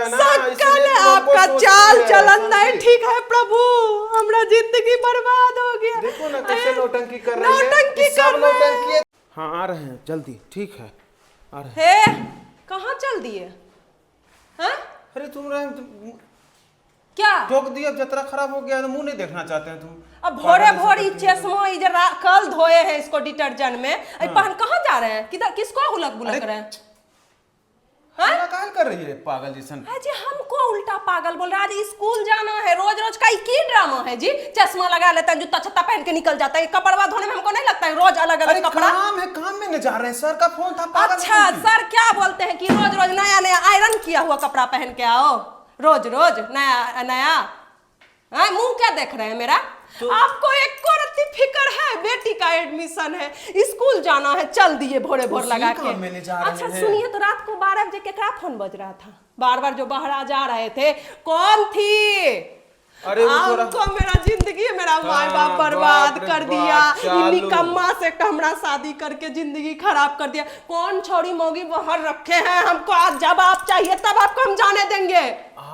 है ना, सकल आपका चाल चलन नहीं ठीक है प्रभु, हमरा जिंदगी बर्बाद हो गया। देखो ना कैसे नौटंकी कर रही है, नौटंकी सब कर रहे नौटंकी है। हाँ आ रहे हैं जल्दी, ठीक है आ रहे हैं। हे कहाँ चल दिए? हाँ अरे तुम क्या ठोक दिया, जतरा खराब हो गया तो मुंह नहीं देखना चाहते हैं तुम। अब भोरे भोरी चश्मा इधर कल धोए हैं इसको डिटर्जेंट में, पहन कहाँ जा रहे हैं? किधर किसको हुलक बुलक रहे हैं? काहे कर रही है पागल जैसन? जी हमको उल्टा पागल बोल रहा है। आज स्कूल जाना है, रोज रोज का की ड्रामा है जी? चश्मा लगा लेता है, जूता छत्ता पहन के निकल जाता है, कपड़वा धोने में हमको नहीं लगता है रोज अलग अलग कपड़ा? काम है, काम में नहीं जा रहे हैं, सर का फोन था। अच्छा सर क्या बोलते हैं कि रोज रोज नया नया आयरन किया हुआ कपड़ा पहन के आओ, रोज रोज नया नया। मुंह क्या देख रहे हैं मेरा? तो आपको एक रत्ती फिक्र है? बेटी का एडमिशन है, स्कूल जाना है, चल दिए भोरे भोर लगा के। अच्छा सुनिए, तो रात को 12 बजे केकरा फोन बज रहा था? बार बार जो बाहर आ जा रहे थे कौन थी? अरे हमको मेरा जिंदगी मेरा माँ बाप बर्बाद कर दिया, निकम्मा से हमरा शादी करके जिंदगी खराब कर दिया। कौन छोड़ी मोगी बाहर रखे हैं? हमको आज जब आप चाहिए तब आपको हम जाने देंगे।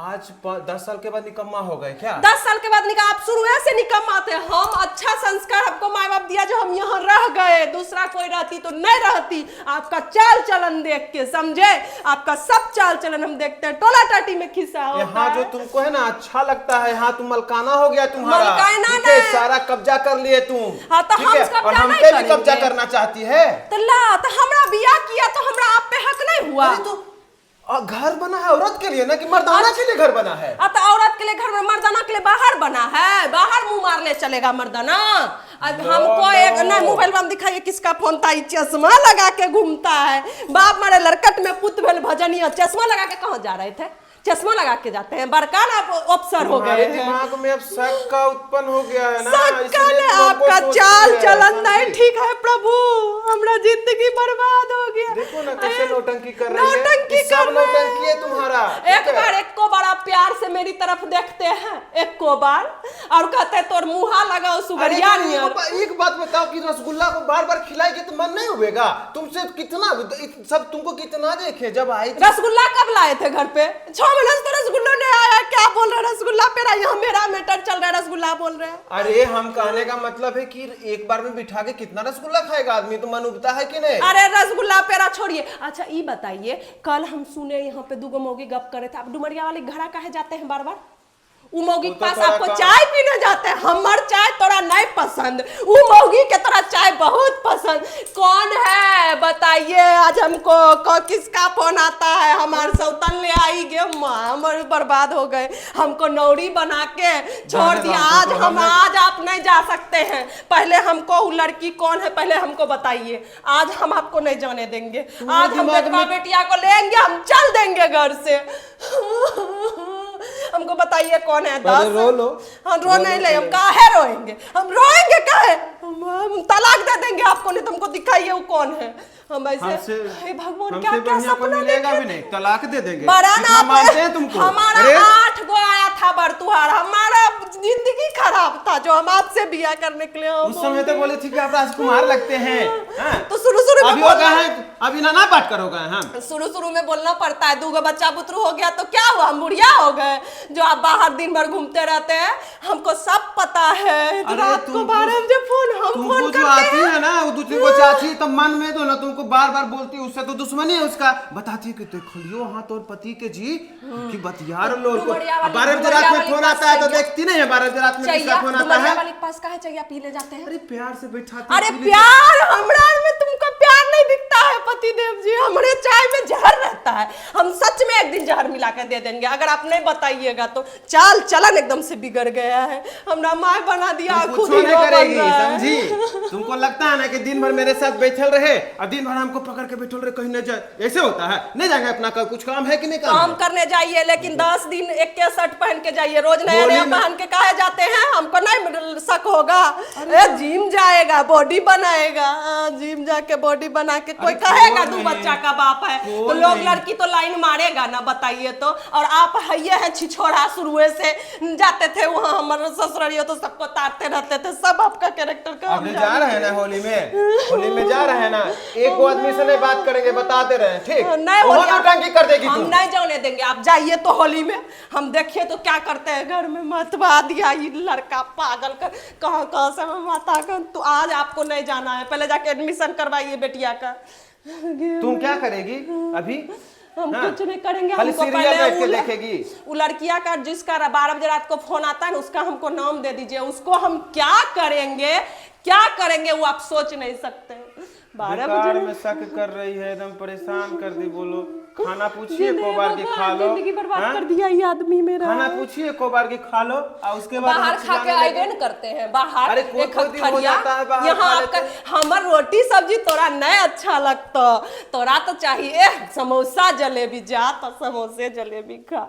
आज 10 साल के बाद निकम्मा हो गए क्या? 10 साल के बाद निकम्मा? आप शुरू से निकम्मा थे। हम अच्छा संस्कार हमको माँ बाप दिया जो हम यहाँ रह गए, दूसरा कोई रहती तो नहीं रहती। आपका चाल चलन देख के, समझे, आपका सब चाल चलन हम देखते हैं, टोला टाटी में खिस्सा होता है। यहाँ जो तुमको है ना अच्छा लगता है, यहाँ तुम मलकाना हो गया तुम्हारा, मलकाना सारा कब्जा कर लिए तुम। हाँ तो हम और हम पे भी कब्जा करना चाहती है। तो ला तो हमरा बिया किया तो हमरा आप पे हक नहीं हुआ? घर बना है औरत के लिए ना, कि मर्दाना के लिए घर बना है? तो औरत के लिए घर में, मर्दाना के लिए बाहर बना है। बाहर मुंह मार ले चलेगा मर्दाना? हमको एक ना मोबाइल में दिखाइए किसका फोन था, चश्मा लगा के घूमता है। बाप मारे लड़कट में पुत भेल भजनिया, चश्मा लगा के कहाँ जा रहे थे? चश्मा लगा के जाते हैं, बड़का ना अफसर हो गए हैं। दिमाग में अब शक का उत्पन्न हो गया है ना, आपका चाल चलन नहीं ठीक है प्रभु, हमरा जिंदगी बर्बाद हो गया। देखो ना कैसे नौटंकी कर रही है, सब नौटंकी है तुम्हारा। एक बार एको बार आप प्यार से मेरी तरफ देखते हैं, एको बार, और कहते हैं तोर मुहा लगाओ सुगरिया नहीं। एक बात बताओ कि रसगुल्ला को बार बार खिलाएगी तो मन नहीं होगा तुमसे? कितना सब तुमको कितना देखे जब आई? रसगुल्ला कब लाए थे घर पे? 6 महीने से तो रसगुल्ला नहीं आया। क्या बोल रहे हैं? रसगुल्ला पेरा यहाँ मेरा मैटर चल रहा है, रसगुल्ला बोल रहे हैं। अरे हम कहने का मतलब है कि एक बार में बिठा के कितना रसगुल्ला खाएगा आदमी, तो मन उबता है कि नहीं? अरे रसगुल्ला पेरा छोड़िए। अच्छा ये बताइए, कल हम सुने यहाँ पे दुगो मौगी गप करे थे, आप डुमरिया वाले घड़ा काहे जाते हैं बार बार? मौगी के पास आपको चाय पीने जाते हैं। हमार चाय तोरा नहीं पसंद, मौगी के तोरा चाय बहुत पसंद। कौन है बताइए? आज हमको किसका फोन आता है? हमारे सौतन ले आई गे, हमारे बर्बाद हो गए, हमको नौरी बना के छोड़ दिया। आज आप नहीं जा सकते हैं। पहले हमको वो लड़की कौन है पहले हमको बताइए, आज हम आपको नहीं जाने देंगे। आज हम बेटवा बेटिया को लेंगे, हम चल देंगे घर से। हमको बताइए कौन है? 10 रो लो। हम रो नहीं ले, हम काहे रोएंगे? हम रोएंगे काहे? हम तलाक दे देंगे आपको, नहीं तुमको दिखाइए वो कौन है। हम ऐसे भगवान क्या क्या सपना मिलेगा भी नहीं, तलाक दे देंगे। मानते हैं तुमको? हमारा 8 गो आया था बरतुहार, हमारा जिंदगी खराब था जो हम आपसे बिया करने के लिए। उस समय तो बोले थी कि आप राजकुमार लगते हैं। तो शुरू में अभी ना बात करोगे? हम शुरू में बोलना पड़ता है। 2 गो बच्चा बुतरू हो गया तो क्या हुआ, हम बुढ़िया हो गए जो आप बाहर दिन भर घूमते रहते हैं? हमको सब पता है। रात को 12 बजे फोन करते हैं ना, वो दूसरी को चाची तो मन में तो ना तुमको बार बार बोलती है, उससे तो दुश्मनी है उसका। बताती है कि देखो हाथ और पति के जी की बतिया लो। 12 बजे रात में फोन आता है तो देखती नहीं है? 12 बजे रात में किसका फोन आता है? वाले के पास काहे चाहिए पी ले जाते हैं? अरे प्यार से बैठाती। अरे प्यार हमरा में तुमको प्यार नहीं दिखता है पतिदेव जी, हमारे चाय में जहर रहता है। हम सच में एक दिन जहर मिला के दे देंगे अगर आप नहीं बताइएगा तो। चाल चलन एकदम से बिगड़ गया है, हमरा माँ बना दिया, खुद ही करेगी, समझी? तुमको लगता है ना कि दिन भर मेरे साथ बैठल रहे और दिन भर हमको पकड़ के बैठल रहे, कहीं न जाए, ऐसे होता है? नहीं जाएंगे अपना कुछ काम है कि नहीं? काम करने जाइए लेकिन 10 दिन एक के शर्ट पहन के जाइए, रोज नया नया पहन के काहे जाते हैं? हमको नहीं शक होगा? जिम जाएगा, बॉडी बनाएगा, जिम जाके बॉडी बना के कोई कहेगा कहेगा 2 बच्चा का बाप है तो लोग लड़की तो लाइन मारेगा ना, बताइए तो। और आप हइये है छिछोड़ा, शुरुए से जाते थे वहाँ हमारे ससुरालियों तो सबको तारते रहते थे, सब आपका कैरेक्टर का। अब जा रहे हैं ना होली में जा रहे हैं ना, एक को आदमी से नहीं बात करेंगे, बताते रहे, ठीक? नहीं होली टंकी कर देगी हम तू। नहीं जाने देंगे, आप जाइए तो होली में, हम देखिए तो क्या करते हैं घर में। मतवा दिया ये लड़का पागल कर, कहाँ से मैं माता का। तो आज आपको नहीं जाना है, पहले जाके एडमिशन करवाइए बेटिया का। तुम क्या करेगी अभी? हम कुछ नहीं करेंगे, खाली हमको सीरियल बैठ के पहले देखेगी। वो लड़किया का जिसका 12 बजे रात को फोन आता है ना, उसका हमको नाम दे दीजिए। उसको हम क्या करेंगे वो आप सोच नहीं सकते। 12 बेकार बजे में शक कर रही है, एकदम परेशान कर दी। बोलो खाना पूछिए को बार की खा लो, जिंदगी बर्बाद कर दिया ये आदमी मेरा। खाना पूछिए को बार की खा लो और उसके बाद बाहर खा के आइबे न करते हैं बाहर। अरे कोई दिन हो जाता है बाहर यहाँ खा आपका लेते। हमर रोटी सब्जी तोरा नहीं अच्छा लगता, तोरा तो चाहिए समोसा जलेबी। जा तो समोसे जलेबी खा।